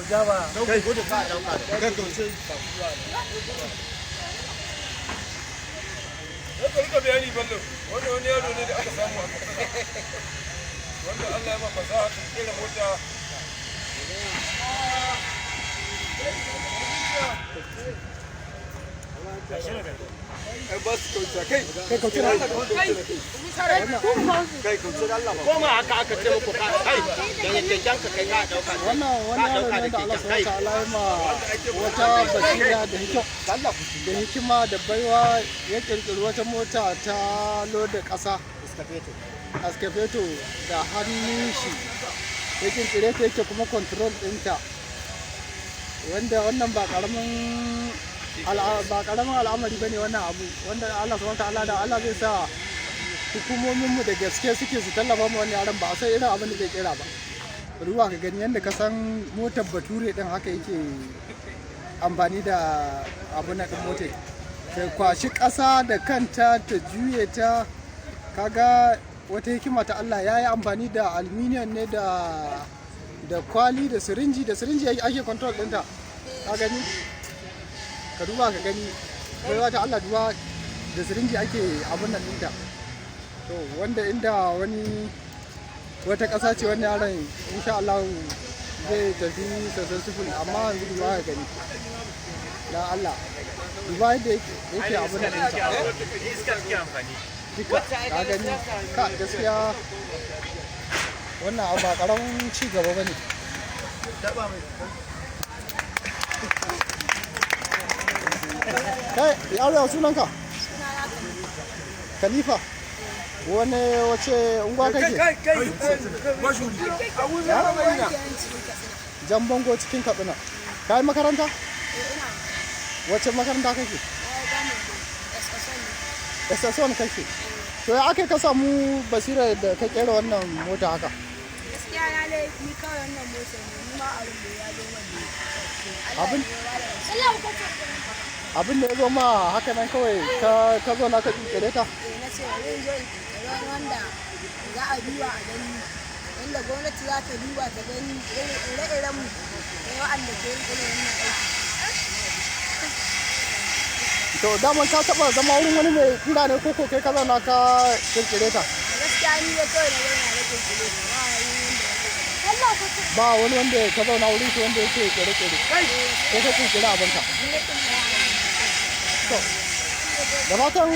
jawa kai gudu ka dauka kai kauce ka rika bayani ballo wanda wani yaro ne da aka samu a kasar wanda Allah ya maka fasaha ta kera mota bas kauce kai kauce da kai kauce da Allah ko ma haka aka ce muku kai dan yake janka kai ka dauka wannan yaro ne da Allah subhanahu wa ta'ala ya ma wata basira da hikima da baiwa ya kirkiri wata mota ta loda ƙasa excavator da hannun shi ya kirkire ta yake kuma control ɗinta wanda wannan ba karamin al'amari bane wannan abu wanda Allah subhanahu wataala da Allah zai sa hukumomin mu da gaske suke su tallafa mu wannan yaran ba a san irin abin da zai kira ba ruwa ka gani yadda ka san motar bature din haka yake amfani da abun nan din motar ta kwashi ƙasa da kanta ta juye ta kaga wata hikima ta Allah ya yi amfani da aluminium ne da kwali da sirinji ake control ɗinta ka gani ka duba ka gani baiwa ta Allah duba da sirinji ake abin nan ɗinta to wanda inda wata ƙasa ce wannan yaron insha Allah zai tafi successful amma yanzu duba ka gani na Allah duba yadda yake abin nan ɗinta duka ka gani ka gaskiya wannan abu ba karamin ci gaba bane kai yaro ya sunanka Khalifa wani wace unguwa kake jan bango cikin Katsina kai makaranta wace makaranta kake SS1 kake to ya ake ka samu basira da ka kera wannan mota haka gaskiya na dai ni kawai wannan mota ne ni ma abin da ya zo abin da ya zo ma haka nan kawai ka zo na ka kere ta na ce zai zo wanda za a duba a gani inda gwamnati za ta duba ta gani ire-iren mu wa'anda ke yin irin wannan aiki to daman ka taba zama wurin wani mai kira ne koko kai ka zauna ka kirkire ta gaskiya ni ne kawai na zauna na kirkire ta ba wani wanda ka zauna wurin shi wanda yake kere-kere ko ka kirkire abinka to da fatan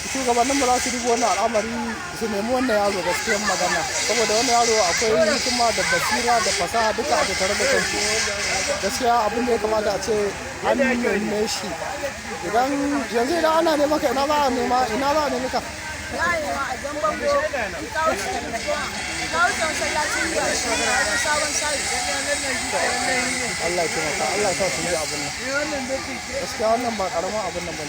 shugabannin mu za su duba wannan al'amari su nemi wannan yaro gaskiyar magana saboda wannan yaro akwai hikima da basira da fasaha duka a tattare da kansu gaskiya abin da ya kamata a ce an neme shi idan yanzu idan ana neman ka ina za a nemi ka za a nema a jan bango in kawo shi masallacin da shi ne wani sabon sayi Allah ya taimaka Allah ya sa su yi abin nan gaskiya wannan ba karamin abin nan bane